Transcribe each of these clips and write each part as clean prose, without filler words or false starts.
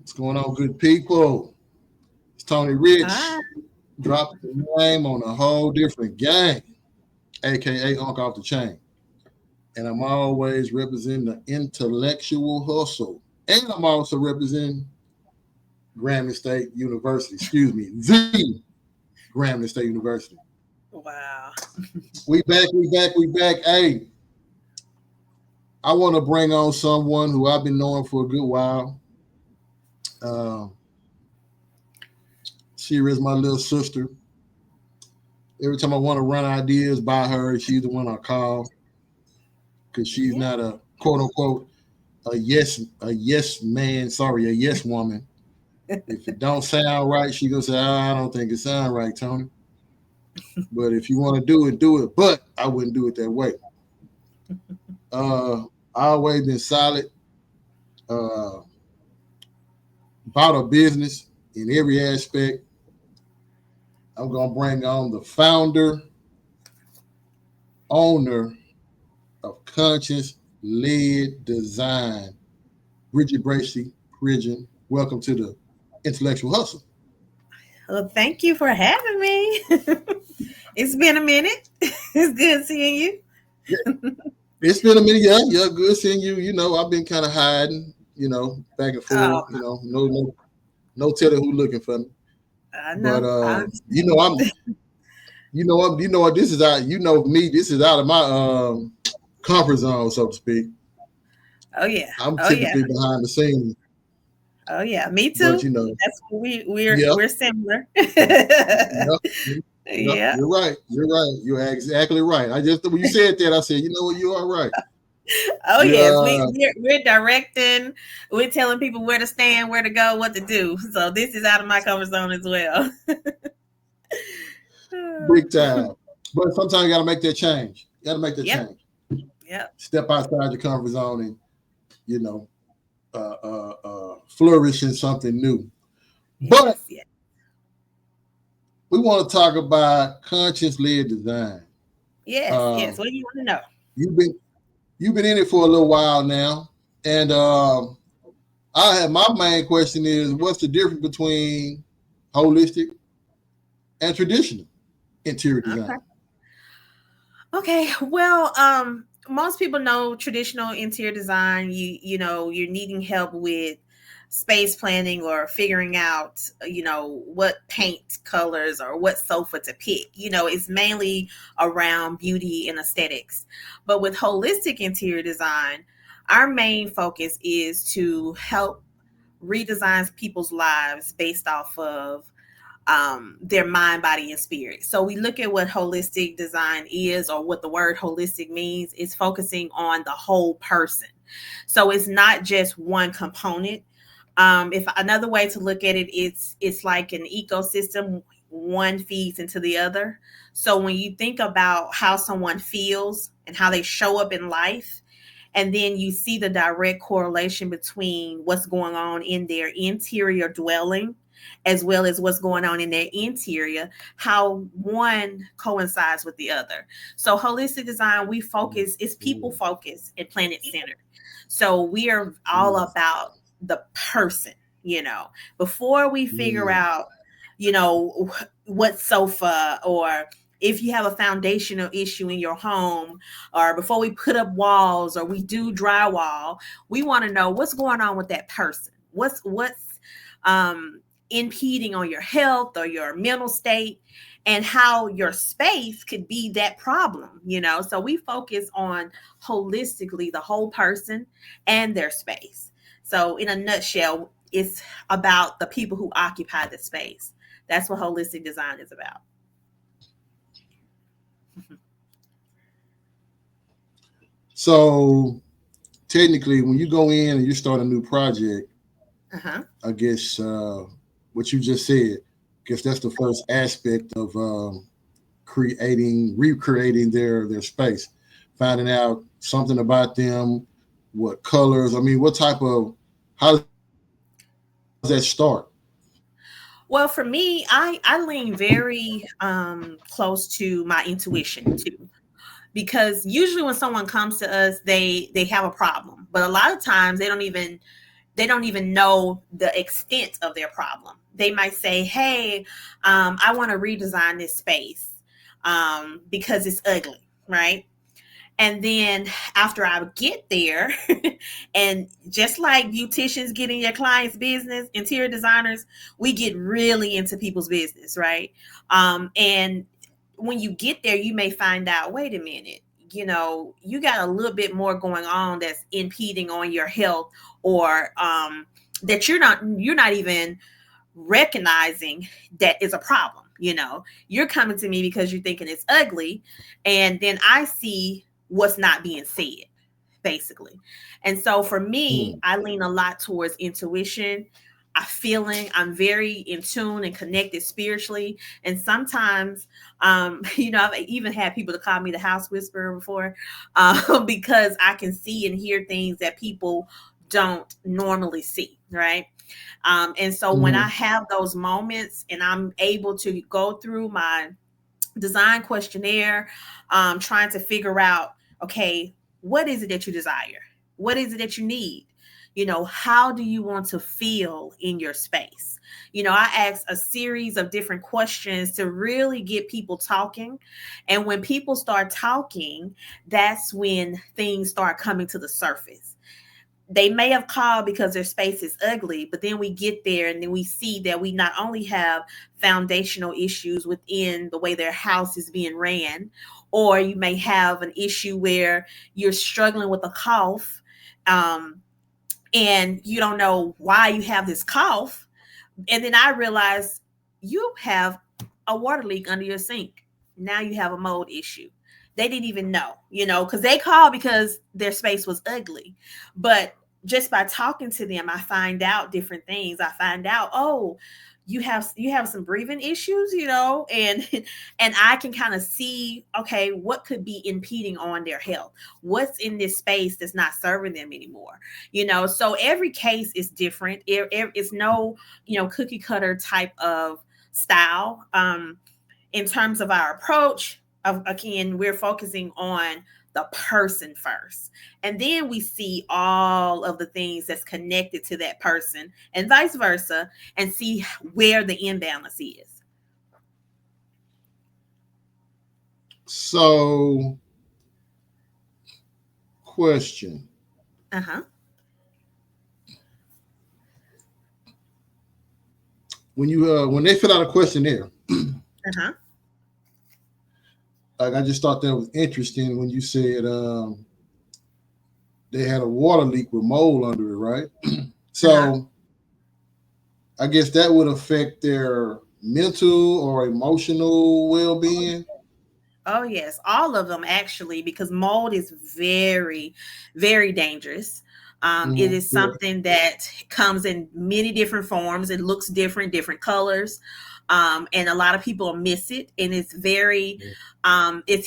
What's going on, good people? It's Tony Rich. Hi. Dropping the name on a whole different game, aka Unk Off the Chain. And I'm always representing the intellectual hustle. And I'm also representing Grambling State University. Excuse me, the Grambling State University. Wow. We back. Hey, I want to bring on someone who I've been knowing for a good while. Uh, she is my little sister. Every time I want to run ideas by her, she's the one I call because she's Yeah. not a quote unquote a yes man. Sorry, a yes woman. If it don't sound right, she gonna say, "Oh, I don't think it sound right, Tony." But if you want to do it, do it. But I wouldn't do it that way. I always been solid uh, about a business in every aspect. I'm gonna bring on the founder, owner of Conscious Led Design, Bridget Bracey Pridgen. Welcome to the Intellectual Hustle. Well, thank you for having me. It's been a minute. It's good seeing you. Yeah, it's been a minute, yeah, good seeing you. I've been kind of hiding, back and Oh, forth. No telling who looking for me. I But know. I I'm, understand. what this is out. You know me. This is out of my comfort zone, so to speak. Oh yeah. I'm Oh yeah. typically behind the scenes, Oh yeah. Me but too. That's what we're yeah, we're similar. yeah, yeah. Yeah. You're right. You're right. You're exactly right. I just when you said that, I said, you know what, you are right. Oh yes. Yeah, We're directing. We're telling people where to stand, where to go, what to do. So this is out of my comfort zone as well. big time. But sometimes you got to make that change. You got to make that Yep. change. Yep. Step outside your comfort zone and you know flourish in something new. But Yes. Yes. we want to talk about conscious led design. Yes. Yes. Um, What do you want to know? you've been you've been in it for a little while now, and I have my main question is, what's the difference between holistic and traditional interior Okay. design? Okay. Well, most people know traditional interior design. You know you're needing help with space planning or figuring out what paint colors or what sofa to pick. It's mainly around beauty and aesthetics. But with holistic interior design, our main focus is to help redesign people's lives based off of their mind, body, and spirit. So we look at what holistic design is, or what the word holistic means. It's focusing on the whole person. So it's not just one component. If another way to look at it, it's like an ecosystem. One feeds into the other. So when you think about how someone feels and how they show up in life, and then you see the direct correlation between what's going on in their interior dwelling as well as what's going on in their interior, how one coincides with the other. So holistic design, we focus, it's people focused and planet centered. So we are all Mm, about the person, you know, before we figure mm, out, what sofa, or if you have a foundational issue in your home, or before we put up walls or we do drywall, we want to know what's going on with that person. What's impeding on your health or your mental state, and how your space could be that problem. So we focus on holistically the whole person and their space. So in a nutshell, it's about the people who occupy the space. That's what holistic design is about. So technically, when you go in and you start a new project, Uh-huh. I guess what you just said, I guess that's the first aspect of recreating their space, finding out something about them, what colors. I mean, what type of how does that start? Well, for me, I lean very close to my intuition too, because usually when someone comes to us, they have a problem, but a lot of times they don't even they don't even know the extent of their problem. They might say, hey, I want to redesign this space because it's ugly, right? And then after I get there, and just like beauticians get in your client's business, interior designers, we get really into people's business, right? And when you get there, you may find out, wait a minute, you got a little bit more going on that's impeding on your health, or that you're not even recognizing that is a problem. You're coming to me because you're thinking it's ugly, and then I see what's not being said, basically. And so for me, Mm. I lean a lot towards intuition. I'm very in tune and connected spiritually. And sometimes, I've even had people to call me the house whisperer before, because I can see and hear things that people don't normally see, right? And so when I Mm. have those moments and I'm able to go through my design questionnaire, trying to figure out, okay, what is it that you desire? What is it that you need? How do you want to feel in your space? I ask a series of different questions to really get people talking. And when people start talking, that's when things start coming to the surface. They may have called because their space is ugly, but then we get there and then we see that we not only have foundational issues within the way their house is being ran, or you may have an issue where you're struggling with a cough, and you don't know why you have this cough. And then I realized you have a water leak under your sink. Now you have a mold issue. They didn't even know, because they called because their space was ugly. But just by talking to them, I find out different things. I find out, oh, you have some breathing issues, and and I can kind of see, okay, what could be impeding on their health? What's in this space that's not serving them anymore? So every case is different. It's no, cookie cutter type of style. In terms of our approach, again, we're focusing on the person first. And then we see all of the things that's connected to that person and vice versa, and see where the imbalance is. So, question: Uh-huh. when they fill out a questionnaire, Uh-huh. like I just thought that was interesting when you said they had a water leak with mold under it, right? Uh-huh. So I guess that would affect their mental or emotional well-being. Oh, yes, all of them actually, because mold is very, very dangerous. It Mm-hmm. is Yeah. something that comes in many different forms. It looks different, different colors, and a lot of people miss it. And it's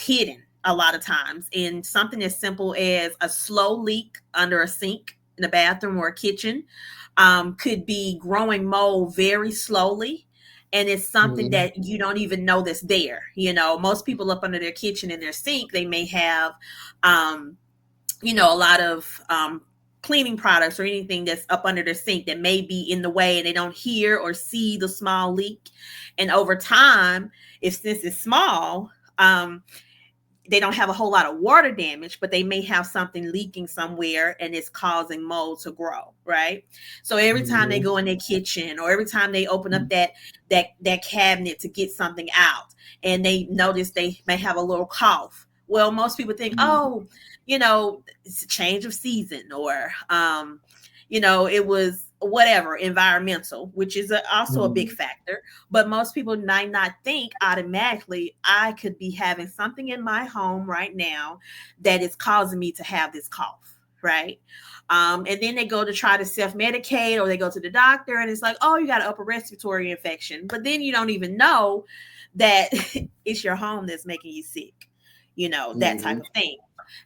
hidden a lot of times. And something as simple as a slow leak under a sink in a bathroom or a kitchen could be growing mold very slowly, and it's something Mm-hmm. that you don't even know that's there. Most people up under their kitchen and their sink, they may have, um, a lot of cleaning products or anything that's up under their sink that may be in the way, and they don't hear or see the small leak. And over time, if since it's small, they don't have a whole lot of water damage, but they may have something leaking somewhere and it's causing mold to grow, right? So every time they Mm-hmm. go in their kitchen, or every time they open up that cabinet to get something out, and they notice they may have a little cough. Well, most people think, oh, it's a change of season, or it was whatever, environmental, which is also a big Mm-hmm. factor. But most people might not think automatically, I could be having something in my home right now that is causing me to have this cough, right? And then they go to try to self-medicate, or they go to the doctor and it's like, oh, you got an upper respiratory infection. But then you don't even know that it's your home that's making you sick, that type Mm-hmm. of thing.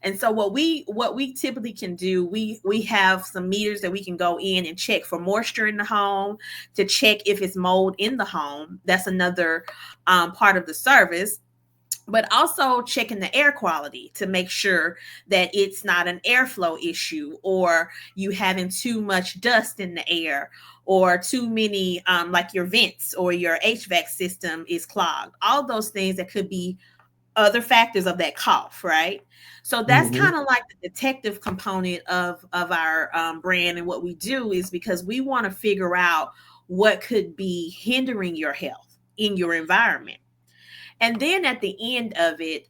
And so what we typically can do, we have some meters that we can go in and check for moisture in the home, to check if it's mold in the home. That's another part of the service. but also checking the air quality to make sure that it's not an airflow issue, or you having too much dust in the air, or too many like your vents or your HVAC system is clogged. All those things that could be other factors of that cough, right? So that's Mm-hmm. kind of like the detective component of our brand, and what we do is because we want to figure out what could be hindering your health in your environment. And then at the end of it,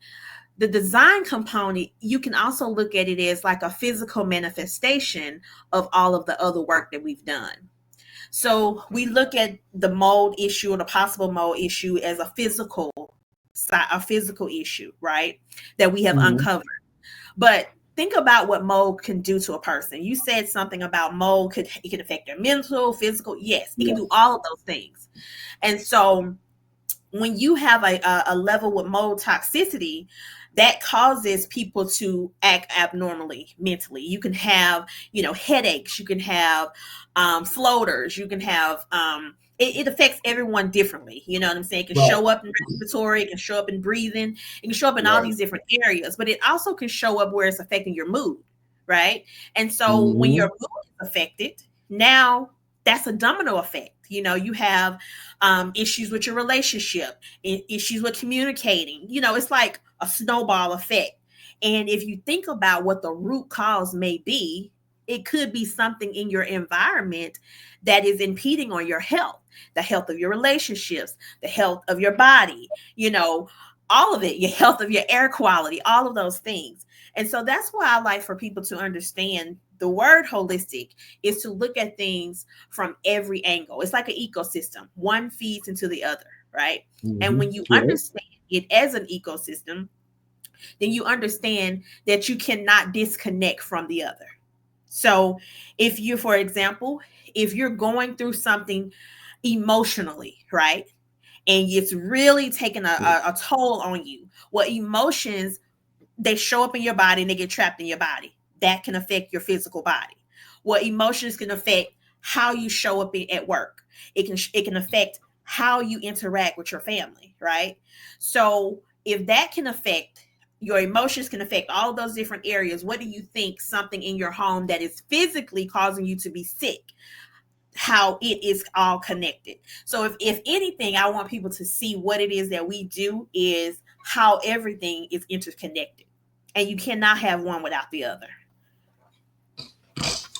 the design component, you can also look at it as like a physical manifestation of all of the other work that we've done. So we look at the mold issue or the possible mold issue as a physical issue, right? That we have Mm-hmm. uncovered. But think about what mold can do to a person. You said something about mold could it can affect their mental, physical. Yes, it can Yeah. do all of those things. And so when you have a level with mold toxicity, that causes people to act abnormally mentally. You can have, headaches, you can have floaters, you can have, it affects everyone differently. You know what I'm saying? It can Right. show up in respiratory, it can show up in breathing, it can show up in all Right. these different areas, but it also can show up where it's affecting your mood, right? And so when your Mm-hmm. mood is affected, now that's a domino effect. You have issues with your relationship, issues with communicating. It's like a snowball effect. And if you think about what the root cause may be, it could be something in your environment that is impeding on your health, the health of your relationships, the health of your body, all of it, your health of your air quality, all of those things. And so that's why I like for people to understand the word holistic is to look at things from every angle. It's like an ecosystem. One feeds into the other, right? And Mm-hmm. when you Right. understand it as an ecosystem, then you understand that you cannot disconnect from the other. So, for example, if you're going through something emotionally, right? And it's really taking a toll on you. Well, emotions, they show up in your body and they get trapped in your body. That can affect your physical body. What emotions can affect how you show up at work. It can affect how you interact with your family, right? So if that can affect your emotions, can affect all those different areas. What do you think something in your home that is physically causing you to be sick, how it is all connected? So if anything, I want people to see what it is that we do is how everything is interconnected, and you cannot have one without the other.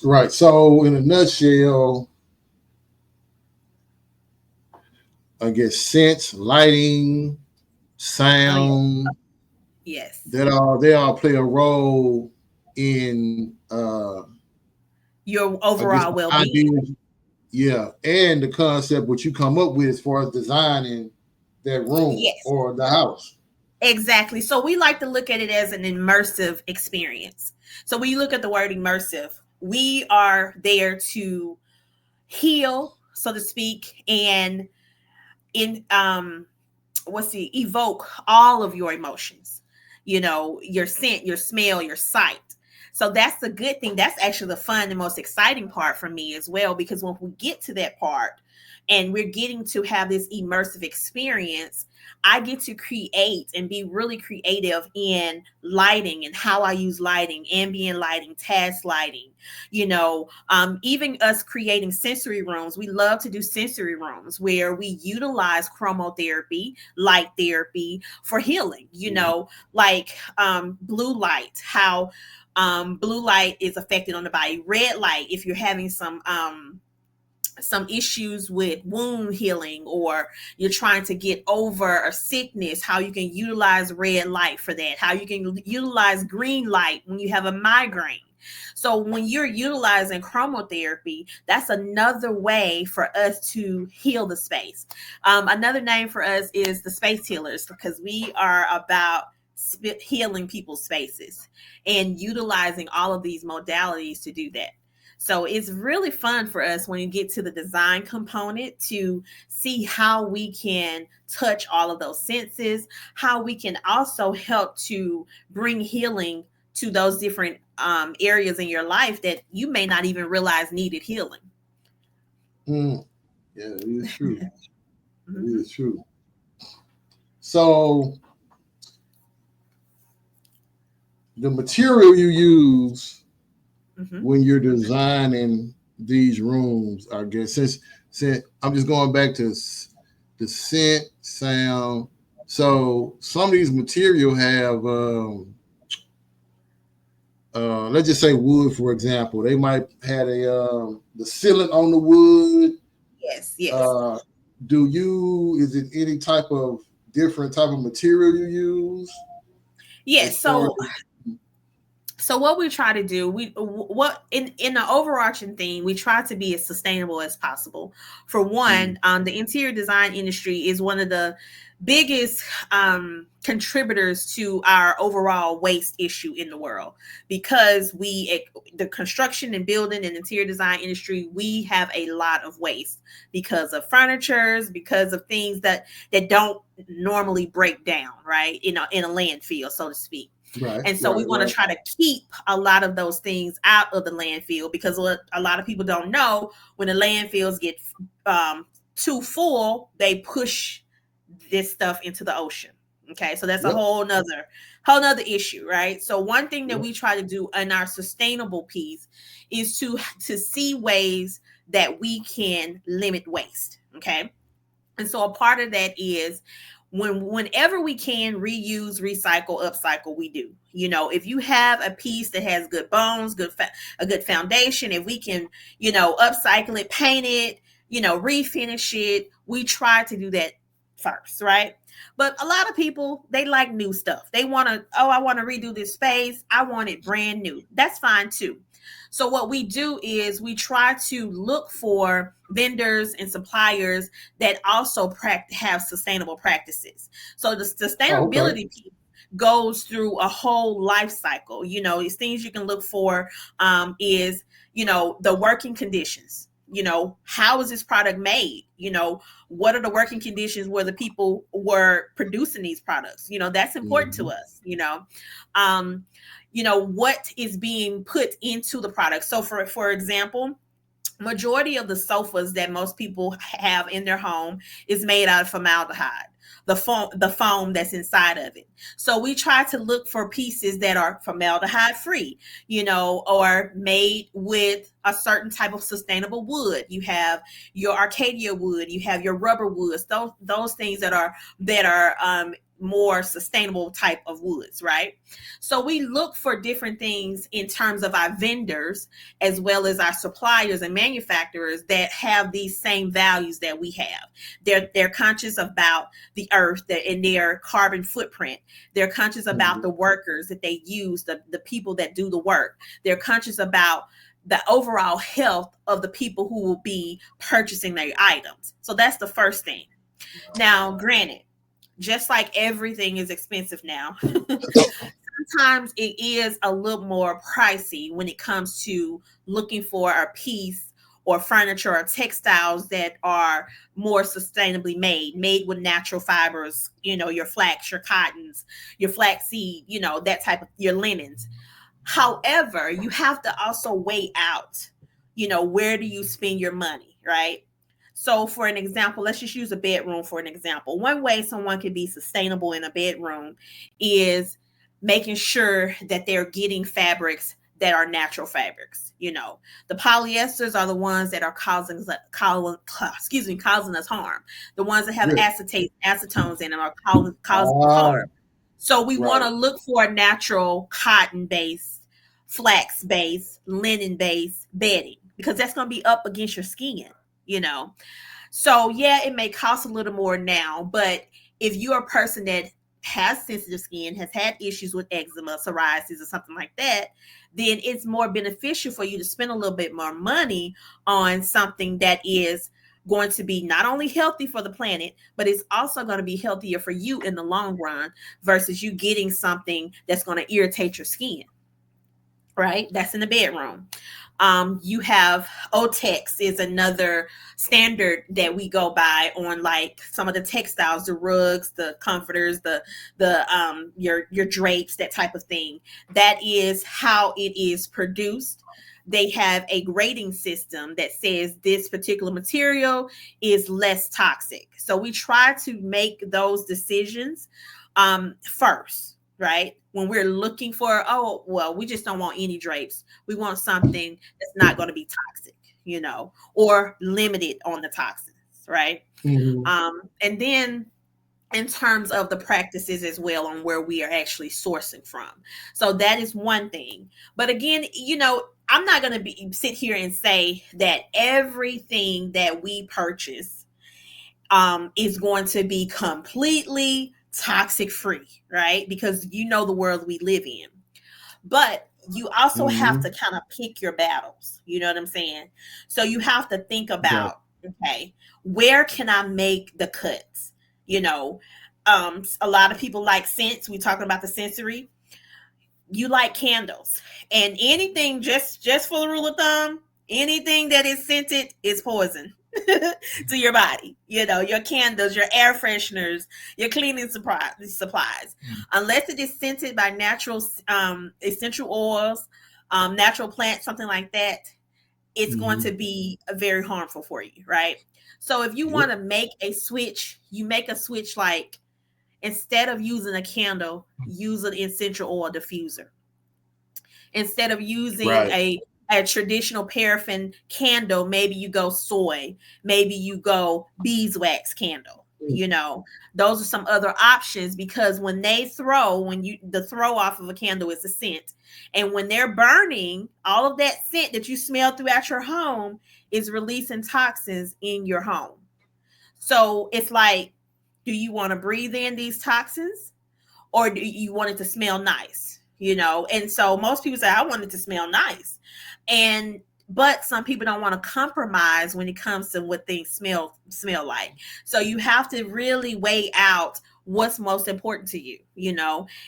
Right. So, in a nutshell, I guess sense, lighting, Oh yeah. sound, Yes. they all play a role in Your I guess overall the well-being. ideas, yeah, and the concept what you come up with as far as designing that room Yes, or the house. exactly. So we like to look at it as an immersive experience. So when you look at the word immersive, we are there to heal, so to speak, and in what's the evoke all of your emotions, your scent, your smell, your sight. So that's the good thing. That's actually the fun and most exciting part for me as well, because when we get to that part and we're getting to have this immersive experience, I get to create and be really creative in lighting and how I use lighting, ambient lighting, task lighting, even us creating sensory rooms. We love to do sensory rooms where we utilize chromotherapy, light therapy for healing, Mhm. like blue light, how blue light is affected on the body, red light, if you're having some issues with wound healing, or you're trying to get over a sickness, how you can utilize red light for that, how you can utilize green light when you have a migraine. So when you're utilizing chromotherapy, that's another way for us to heal the space. Another name for us is the space healers, because we are about healing people's spaces and utilizing all of these modalities to do that. So it's really fun for us when you get to the design component to see how we can touch all of those senses, how we can also help to bring healing to those different areas in your life that you may not even realize needed healing. Mm, yeah, it is true. It Mhm. is true. So the material you use Hmm. when you're designing these rooms, I guess, since I'm just going back to the scent, sound. So some of these material have, let's just say wood, for example. They might had the sealant on the wood. Yes, yes, Uh, is it any type of different type of material you use as yes. far So as? what we try to do, what in the overarching theme, we try to be as sustainable as possible. For one, Mm, the interior design industry is one of the biggest contributors to our overall waste issue in the world, because the construction and building and interior design industry, we have a lot of waste because of furnitures, because of things that don't normally break down, right, in a landfill, so to speak. right, And so we right, want to right. try to keep a lot of those things out of the landfill, because what a lot of people don't know, when the landfills get um, too full, they push this stuff into the ocean. Okay, so that's a Yep, whole nother issue, right? So one thing that yep. we try to do in our sustainable piece is to see ways that we can limit waste. Okay, and so a part of that is whenever we can reuse, recycle, upcycle, we do. If you have a piece that has good bones, a good foundation, if we can, upcycle it, paint it, refinish it, we try to do that first, right? But a lot of people, they like new stuff. They want to, oh, I want to redo this space. I want it brand new. That's fine too. So what we do is we try to look for vendors and suppliers that also have sustainable practices. So the Oh, okay. sustainability piece goes through a whole life cycle. These things you can look for is, the working conditions. How is this product made? What are the working conditions where the people were producing these products? That's important to Hmm. us. Um, what is being put into the product. So for example, majority of the sofas that most people have in their home is made out of formaldehyde, the foam that's inside of it. So we try to look for pieces that are formaldehyde free, or made with a certain type of sustainable wood. You have your Arcadia wood, you have your rubber woods, those things that are more sustainable type of woods, right? So we look for different things in terms of our vendors, as well as our suppliers and manufacturers that have these same values that we have. They're conscious about the earth and their carbon footprint. They're conscious about Hmm. the workers that they use, the people that do the work. They're conscious about the overall health of the people who will be purchasing their items. So that's the first thing. Now, granted, just like everything is expensive now, sometimes it is a little more pricey when it comes to looking for a piece or furniture or textiles that are more sustainably made with natural fibers, your flax, your cottons, your flaxseed, that type of your linens. However, you have to also weigh out, where do you spend your money, right? So, for an example, let's just use a bedroom for an example. One way someone can be sustainable in a bedroom is making sure that they're getting fabrics that are natural fabrics. The polyesters are the ones that are causing us harm. The ones that have Really? acetones in them are causing Ah, harm. So we want right. to look for a natural cotton based, flax based, linen based bedding, because that's going to be up against your skin, you know. So yeah, it may cost a little more now, but if you're a person that has sensitive skin, has had issues with eczema, psoriasis, or something like that, then it's more beneficial for you to spend a little bit more money on something that is going to be not only healthy for the planet, but it's also going to be healthier for you in the long run, versus you getting something that's going to irritate your skin, right? That's in the bedroom. You have OTEX is another standard that we go by on, like some of the textiles, the rugs, the comforters, the your drapes, that type of thing. That is how it is produced. They have a grading system that says this particular material is less toxic. So we try to make those decisions first. right? When we're looking for, oh, well, we just don't want any drapes. We want something that's not going to be toxic, or limited on the toxins, right? Mm-hmm. And then in terms of the practices as well on where we are actually sourcing from. So that is one thing. But again, I'm not going to be sit here and say that everything that we purchase is going to be completely toxic free, right? Because the world we live in. But you also have Mm-hmm. to kind of pick your battles. You know what I'm saying? So you have to think Right. about, okay, where can I make the cuts? You know, a lot of people like scents. We're talking about the sensory. You like candles, and anything, just for the rule of thumb, anything that is scented is poison to your body. Your candles, your air fresheners, your cleaning supplies, unless it is scented by natural essential oils, natural plants, something like that, it's going Mm-hmm. to be very harmful for you, right? So if you Yep. want to make a switch, you make a switch, like, instead of using a candle, use an essential oil diffuser. Instead of using Right. a traditional paraffin candle, maybe you go soy, maybe you go beeswax candle. Those are some other options, because when you the throw off of a candle is a scent. And when they're burning, all of that scent that you smell throughout your home is releasing toxins in your home. So it's like, do you want to breathe in these toxins, or do you want it to smell nice? And so most people say, I want it to smell nice. But some people don't want to compromise when it comes to what things smell like. So you have to really weigh out what's most important to you.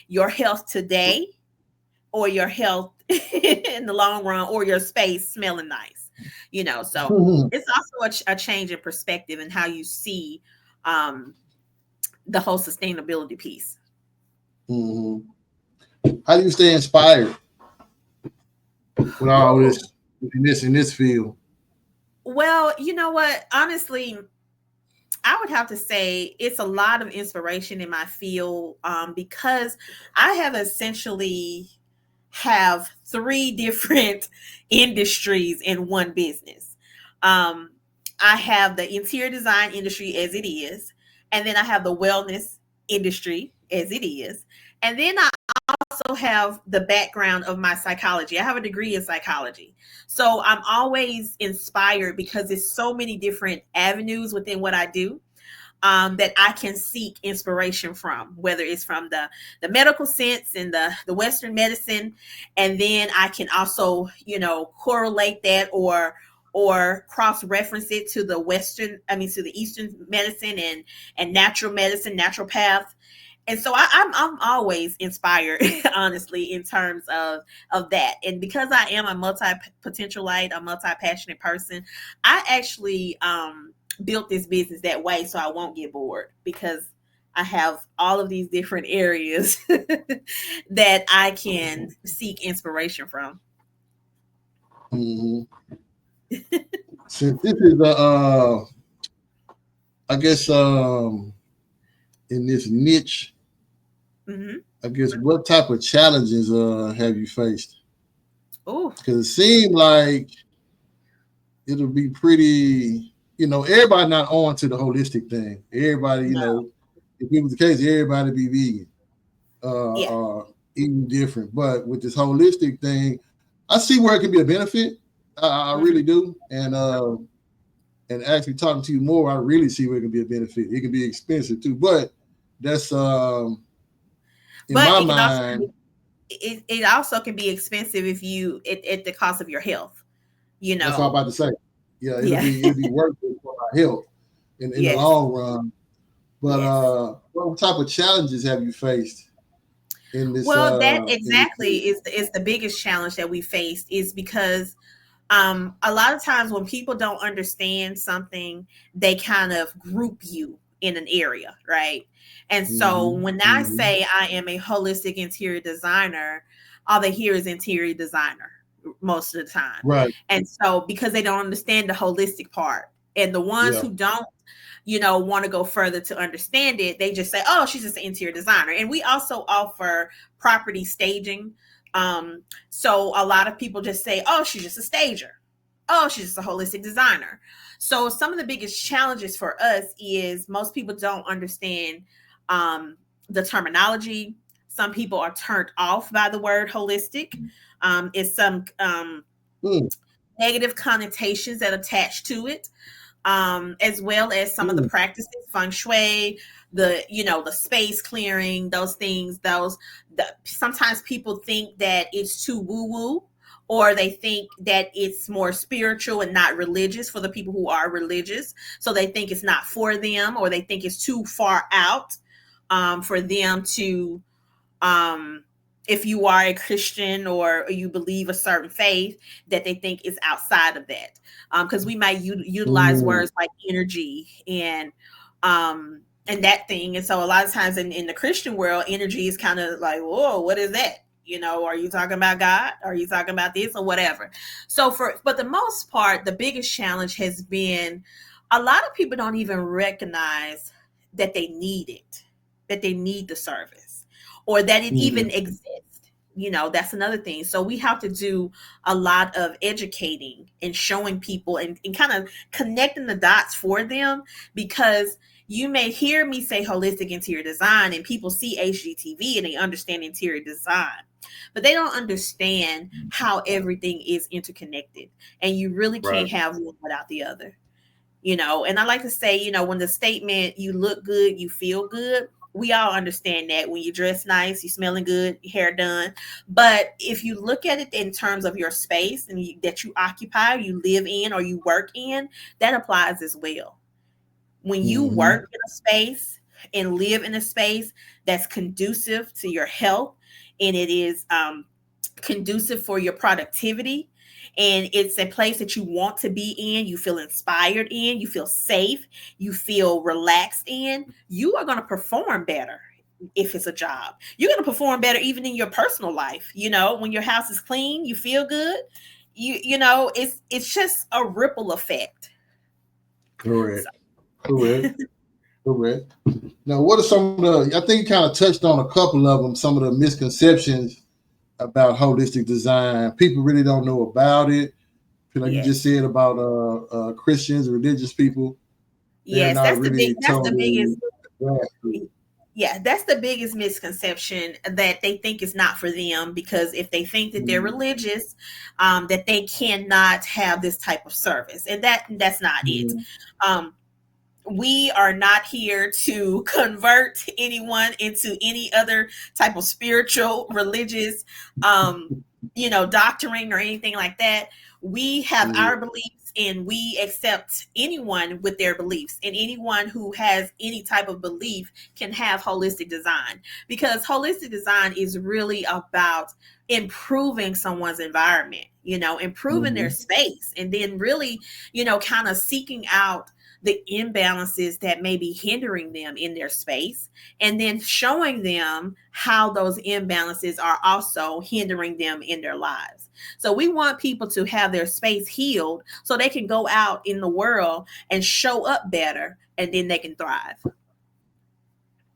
Your health today, or your health in the long run, or your space smelling nice. So Mm-hmm. it's also a change in perspective and how you see um, the whole sustainability piece. Mm-hmm. How do you stay inspired with all Whew. this in this field? Well, you know what? Honestly, I would have to say it's a lot of inspiration in my field, because I have essentially have three different industries in one business. Um, I have the interior design industry as it is, and then I have the wellness industry as it is, and then I also have the background of my psychology. I have a degree in psychology. So I'm always inspired because there's so many different avenues within what I do, that I can seek inspiration from, whether it's from the medical sense and the Western medicine, and then I can also correlate that, or cross reference it to the to the Eastern medicine and natural medicine, naturopath. And so I'm always inspired, honestly, in terms of that. And because I am a multi-potentialite, a multi-passionate person, I actually built this business that way so I won't get bored, because I have all of these different areas that I can seek inspiration from. Mm-hmm. Since this is I guess in this niche, Hmm. I guess what type of challenges have you faced? Oh, Because it seemed like it'll be pretty. Everybody not on to the holistic thing. Everybody, no. if it was the case, everybody be vegan, Yeah. or eating different. But with this holistic thing, I see where it can be a benefit. I Hmm. really do, and actually talking to you more, I really see where it can be a benefit. It can be expensive too, but that's in But my it can also mind. it also can be expensive if you at the cost of your health. You That's what I'm know. about to say. Yeah, it'll Yeah. be it'll be worth it for our health in the Yes. long run. But Yes. what type of challenges have you faced in this Well, that in this exactly field? is the biggest challenge that we faced, is because a lot of times when people don't understand something, they kind of group you in an area, right? And so Mm-hmm, when I mm-hmm. say I am a holistic interior designer, all they hear is interior designer most of the time. Right. And so because they don't understand the holistic part, and the ones Yeah. who don't want to go further to understand it, they just say, oh, she's just an interior designer. And we also offer property staging. So a lot of people just say, oh, she's just a stager. Oh, she's just a holistic designer. So some of the biggest challenges for us is most people don't understand the terminology. Some people are turned off by the word holistic. It's some Mm, negative connotations that attach to it, as well as some of the mm, practices, feng shui, the space clearing, those things. Sometimes people think that it's too woo woo, or they think that it's more spiritual and not religious for the people who are religious. So they think it's not for them, or they think it's too far out for them to if you are a Christian or you believe a certain faith, that they think is outside of that. Because we might utilize mm, words like energy and that thing. And so a lot of times in the Christian world, energy is kind of like, whoa, what is that? Are you talking about God? Are you talking about this or whatever? So but the most part, the biggest challenge has been a lot of people don't even recognize that they need it, that they need the service, or that it even mm. exists. That's another thing. So we have to do a lot of educating and showing people and kind of connecting the dots for them, because you may hear me say holistic interior design and people see HGTV and they understand interior design, but they don't understand how everything is interconnected, and you really can't Right. have one without the other. And I like to say, when the statement, you look good, you feel good, we all understand that when you dress nice, you smelling good, your hair done. But if you look at it in terms of your space and that you occupy, you live in, or you work in, that applies as well. When you Mm-hmm. work in a space and live in a space that's conducive to your health, and it is conducive for your productivity, and it's a place that you want to be in, you feel inspired in, you feel safe, you feel relaxed in, you are going to perform better. If it's a job, you're going to perform better even in your personal life. When your house is clean, you feel good. It's just a ripple effect. So, Correct. Correct. Correct. Now, what are some of the? I think you kind of touched on a couple of them. Some of the misconceptions about holistic design. People really don't know about it. Like you just yes. said about Christians, religious people, they're Yes, not really that's the totally biggest. grasped it. Yeah, that's the biggest misconception, that they think it's not for them, because if they think that they're Mm, religious, that they cannot have this type of service, and that's not it. mm, Um, we are not here to convert anyone into any other type of spiritual, religious, doctrine or anything like that. We have our mm, beliefs, and we accept anyone with their beliefs, and anyone who has any type of belief can have holistic design, because holistic design is really about improving someone's environment, improving their mhm, space, and then really, kind of seeking out the imbalances that may be hindering them in their space, and then showing them how those imbalances are also hindering them in their lives. So we want people to have their space healed so they can go out in the world and show up better, and then they can thrive.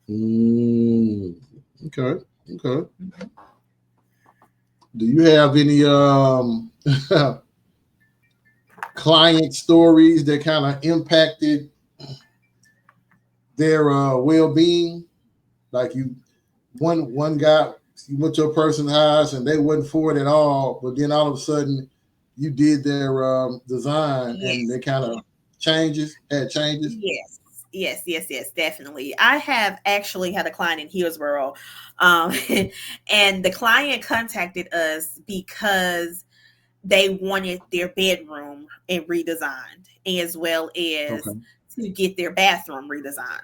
mm. Okay. Okay. Do you have any client stories that kind of impacted their well-being? Like one guy, you went to a person's house and they wasn't for it at all, but then all of a sudden you did their design and they Yes. kind of had changes. Yes. Yes, definitely. I have actually had a client in Hillsborough, and the client contacted us because they wanted their bedroom and redesigned, as well as Okay. to get their bathroom redesigned.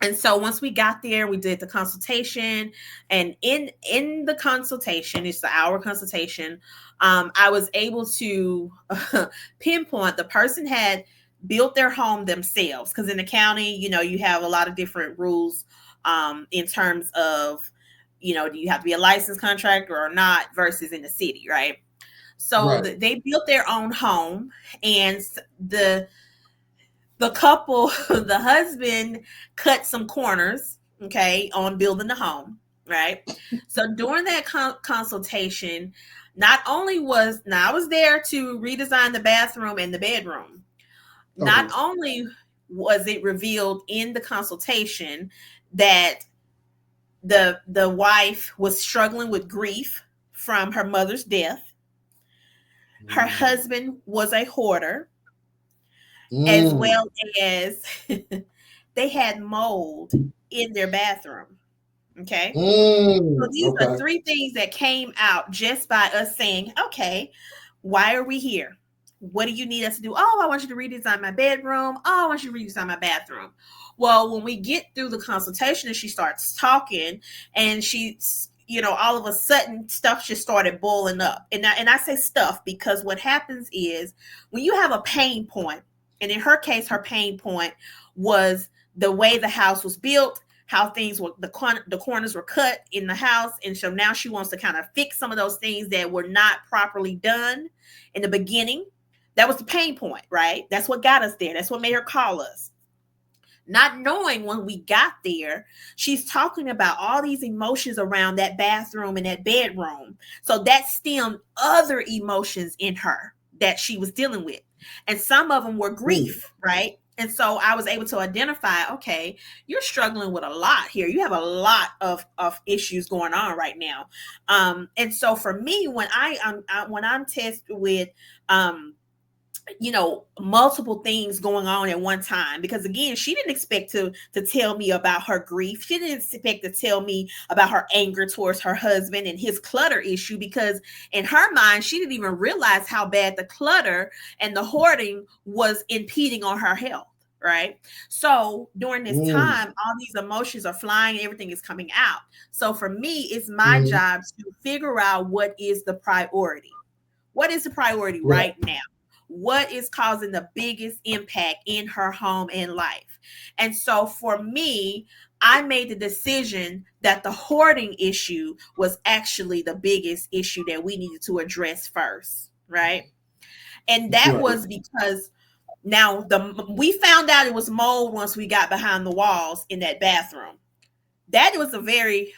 And so once we got there, we did the consultation, and in the consultation, it's the hour consultation. I was able to pinpoint the person had built their home themselves, because in the county, you have a lot of different rules in terms of, do you have to be a licensed contractor or not, versus in the city, right? So Right. they built their own home, and the the couple, the husband cut some corners, okay, on building the home, right? So during that consultation, not only was now I was there to redesign the bathroom and the bedroom. Not Okay. only was it revealed in the consultation that the wife was struggling with grief from her mother's death, her Mm. husband was a hoarder, as Mm. well as they had mold in their bathroom. Okay. So Mm. these are Okay. three things that came out just by us saying, okay, why are we here? What do you need us to do? Oh, I want you to redesign my bedroom. Oh, I want you to redesign my bathroom. Well, when we get through the consultation and she starts talking and all of a sudden stuff just started boiling up. And I say stuff because what happens is when you have a pain point, and in her case, her pain point was the way the house was built, how things were, the corners were cut in the house. And so now she wants to kind of fix some of those things that were not properly done in the beginning. That was the pain point, right? That's what got us there. That's what made her call us. Not knowing when we got there, she's talking about all these emotions around that bathroom and that bedroom. So that stemmed other emotions in her that she was dealing with. And some of them were Mm. grief, right? And so I was able to identify, okay, you're struggling with a lot here. You have a lot of issues going on right now. And so for me, when I'm tested with multiple things going on at one time, because again, she didn't expect to tell me about her grief. She didn't expect to tell me about her anger towards her husband and his clutter issue, because in her mind she didn't even realize how bad the clutter and the hoarding was impeding on her health, right? So during this Mm. time, all these emotions are flying, everything is coming out. So for me, it's my Mm. job to figure out what is the priority. What is the priority Right. right now? What is causing the biggest impact in her home and life? And so for me, I made the decision that the hoarding issue was actually the biggest issue that we needed to address first, right? And that Right. was because now we found out it was mold once we got behind the walls in that bathroom. That was a very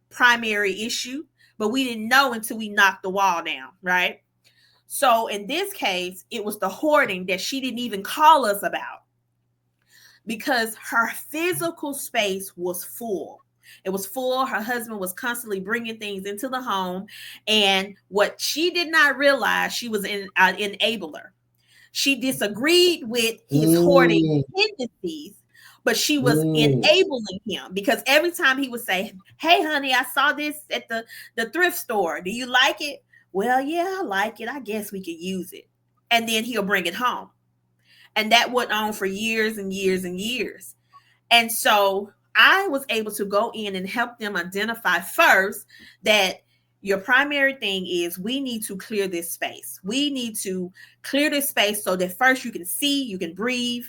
primary issue, but we didn't know until we knocked the wall down, right? So in this case, it was the hoarding that she didn't even call us about, because her physical space was full. It was full. Her husband was constantly bringing things into the home. And what she did not realize, she was an enabler. She disagreed with his hoarding Mm. tendencies, but she was Mm. enabling him, because every time he would say, "Hey, honey, I saw this at the thrift store. Do you like it?" "Well, yeah, I like it. I guess we could use it." And then he'll bring it home. And that went on for years and years and years. And so I was able to go in and help them identify first that your primary thing is we need to clear this space. We need to clear this space so that first you can see, you can breathe,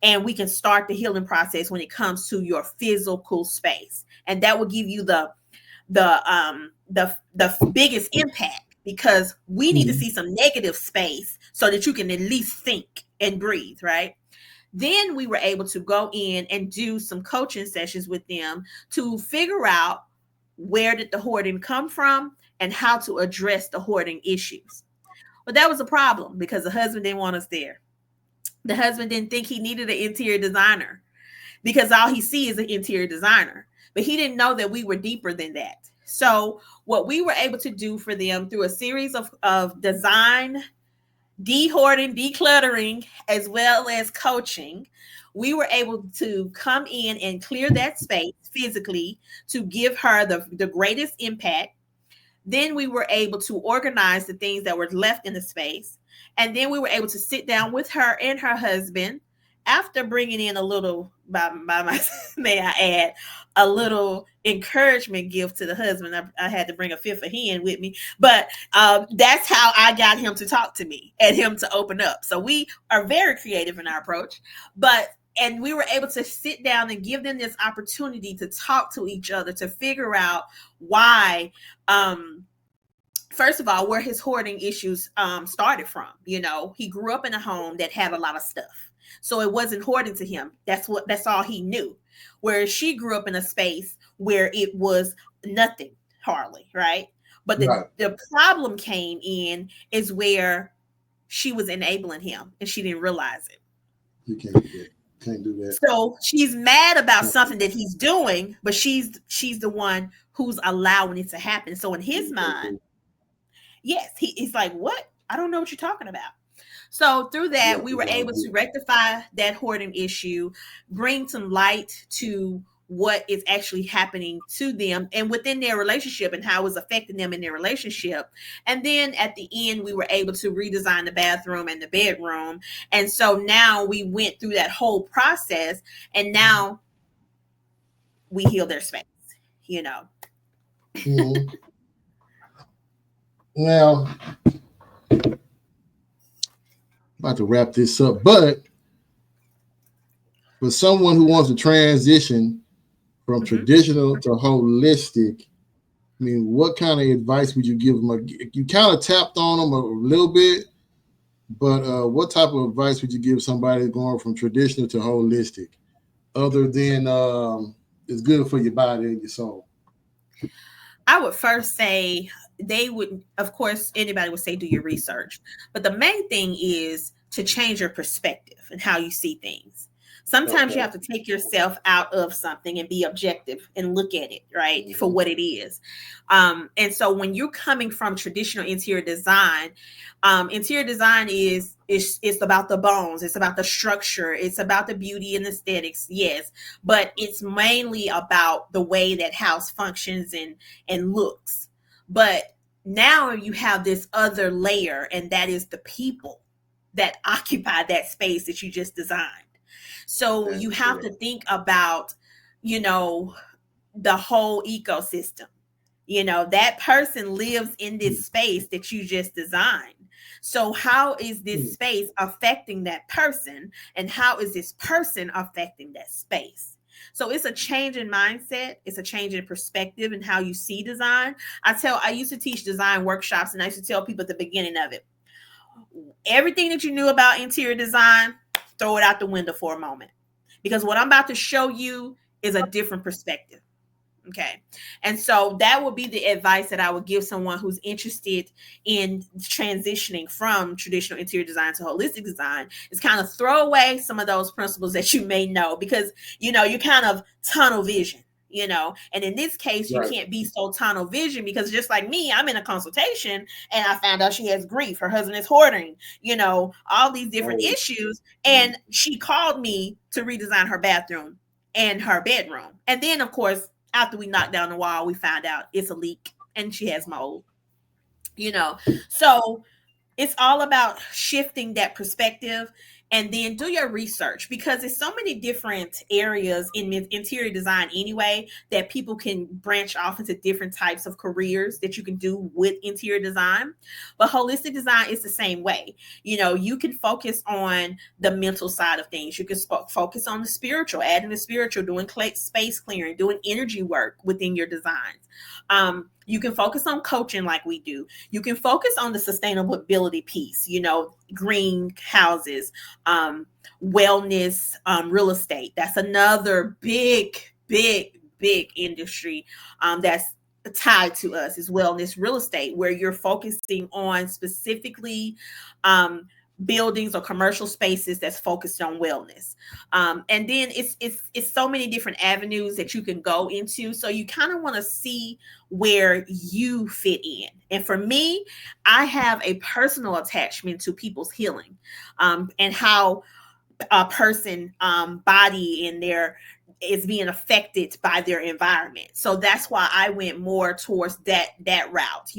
and we can start the healing process when it comes to your physical space. And that will give you the biggest impact, because we need to Mm. see some negative space so that you can at least think and breathe, right? Then we were able to go in and do some coaching sessions with them to figure out where did the hoarding come from and how to address the hoarding issues. But that was a problem because the husband didn't want us there. The husband didn't think he needed an interior designer, because all he sees is an interior designer. But he didn't know that we were deeper than that. So what we were able to do for them through a series of design, de-hoarding, decluttering, as well as coaching, we were able to come in and clear that space physically to give her the greatest impact. Then we were able to organize the things that were left in the space. And then we were able to sit down with her and her husband after bringing in a little, by my, may I add, a little encouragement gift to the husband. I had to bring a fifth of hen with me, but that's how I got him to talk to me and him to open up. So we are very creative in our approach, and we were able to sit down and give them this opportunity to talk to each other, to figure out why um first of all, where his hoarding issues started from. He grew up in a home that had a lot of stuff, so it wasn't hoarding to him. That's all he knew. Whereas she grew up in a space where it was nothing, hardly, right? But the Right. the problem came in is where she was enabling him and she didn't realize it. You can't do that. Can't do that. So she's mad about Can't something that he's doing, but she's the one who's allowing it to happen. So in his mind, do yes, he's like, what? I don't know what you're talking about. So through that, Yep, we it's were all able to good. rectify that hoarding issue, bring some light to what is actually happening to them and within their relationship and how it's affecting them in their relationship. And then at the end, we were able to redesign the bathroom and the bedroom. And so now we went through that whole process and now we heal their space, you know. Mhm. Now, about to wrap this up, but for someone who wants to transition from Mhm. traditional to holistic, I mean, what kind of advice would you give them? You kind of tapped on them a little bit, but what type of advice would you give somebody going from traditional to holistic, other than it's good for your body and your soul? I would first say they would, of course, anybody would say do your research. But the main thing is to change your perspective and how you see things. Sometimes you Okay. have to take yourself out of something and be objective and look at it, right, for Mm-hmm. what it is. And so when you're coming from traditional interior design is it's about the bones, it's about the structure, it's about the beauty and aesthetics, yes, but it's mainly about the way that house functions and looks. But now you have this other layer, and that is the people that occupy that space that you just designed. So you That's have to correct. think about, you know, the whole ecosystem. That person lives in this space that you just designed. So, how is this Mm-hmm. space affecting that person? And how is this person affecting that space? So, it's a change in mindset, it's a change in perspective and how you see design. I used to teach design workshops, and I used to tell people at the beginning of it, everything that you knew about interior design, throw it out the window for a moment. Because what I'm about to show you is a different perspective. Okay. And so that would be the advice that I would give someone who's interested in transitioning from traditional interior design to holistic design is kind of throw away some of those principles that you may know because, you kind of tunnel vision. And in this case, you Right. can't be so tunnel vision because just like me, I'm in a consultation and I found out she has grief. Her husband is hoarding, all these different Oh. issues. Mhm. And she called me to redesign her bathroom and her bedroom. And then, of course, after we knocked down the wall, we found out it's a leak and she has mold, you know. So it's all about shifting that perspective and then do your research because there's so many different areas in interior design anyway that people can branch off into different types of careers that you can do with interior design. But holistic design is the same way. You can focus on the mental side of things. You can focus on the spiritual, adding the spiritual, doing space clearing, doing energy work within your designs. You can focus on coaching like we do. You can focus on the sustainability piece, greenhouses, wellness, real estate. That's another big, big, big industry that's tied to us is wellness real estate, where you're focusing on specifically buildings or commercial spaces that's focused on wellness. And then it's so many different avenues that you can go into. So you kind of want to see where you fit in. And for me, I have a personal attachment to people's healing, and how a person body and their is being affected by their environment. So that's why I went more towards that route,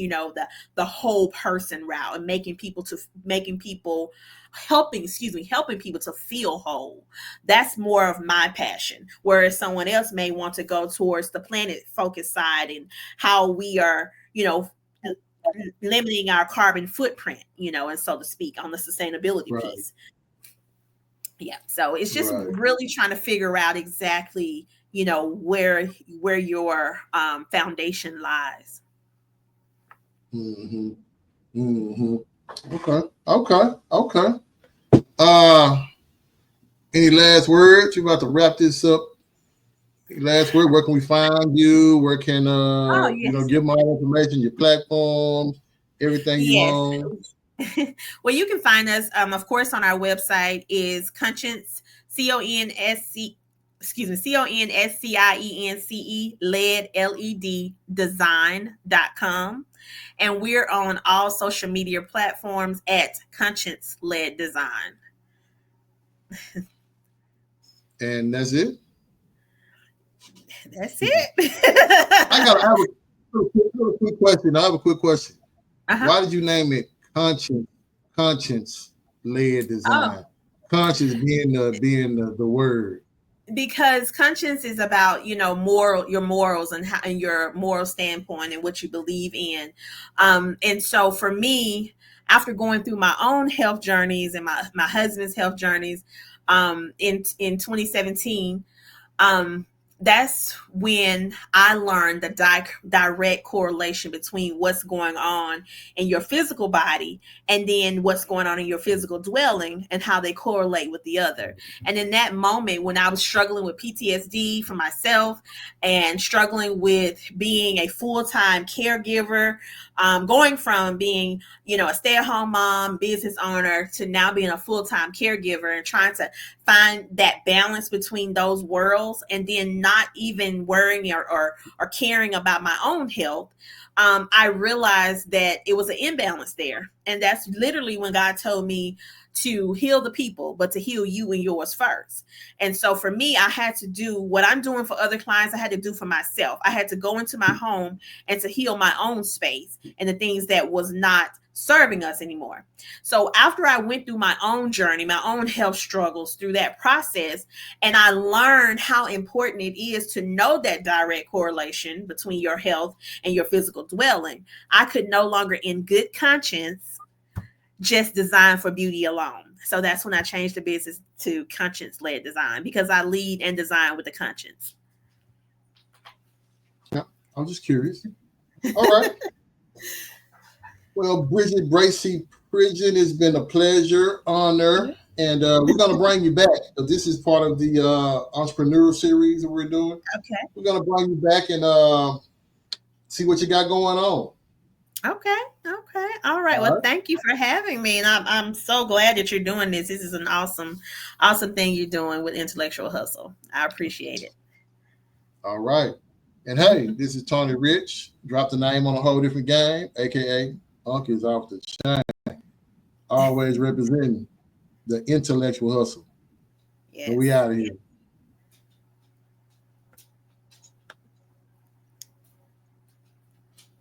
the whole person route and making people helping people to feel whole. That's more of my passion. Whereas someone else may want to go towards the planet focus side and how we are, limiting our carbon footprint, and so to speak, on the sustainability Right. piece. Yeah, so it's just Right. really trying to figure out exactly, where your foundation lies. Mm-hmm. Mm-hmm. Okay. Okay. Okay. Uh, any last words? You about to wrap this up. Any last word. Where can we find you? Where can Oh, give them all the information, your platforms, everything you yes. own. Well, you can find us, of course, on our website is conscience, CONSC, excuse me, CONSCIENCE, LED design.com. And we're on all social media platforms at Conscience Led Design. And that's it. That's I got. I it. have a quick question. I have a quick question. Uh-huh. Why did you name it conscience led Oh, design? Conscience being the word. because conscience is about, moral, your morals, and how, and your moral standpoint and what you believe in. And so for me, after going through my own health journeys and my husband's health journeys, in 2017, um, that's when I learned the direct correlation between what's going on in your physical body and then what's going on in your physical dwelling and how they correlate with the other. And in that moment, when I was struggling with PTSD for myself and struggling with being a full time caregiver, going from being, a stay at home mom, business owner, to now being a full time caregiver and trying to find that balance between those worlds, and then not even worrying or caring about my own health, I realized that it was an imbalance there. And that's literally when God told me to heal the people, but to heal you and yours first. And so for me, I had to do what I'm doing for other clients, I had to do for myself. I had to go into my home and to heal my own space and the things that was not serving us anymore. So after I went through my own journey, my own health struggles through that process, and I learned how important it is to know that direct correlation between your health and your physical dwelling, I could no longer in good conscience just design for beauty alone. So that's when I changed the business to conscience led design, because I lead and design with the conscience. Yeah, I'm just curious. All right. Well, Bridget Bracey Pridgen, has been a pleasure, honor, and we're gonna bring you back. This is part of the entrepreneur series that we're doing. Okay. We're gonna bring you back and see what you got going on. Okay. Okay. All right. All Well, right. thank you for having me. And I'm so glad that you're doing this. This is an awesome thing you're doing with Intellectual Hustle. I appreciate it. All right. And hey, this is Tony Rich. Drop the name on a whole different game, aka Unc is off the chain. Always representing the intellectual hustle. And we Yes. out of here.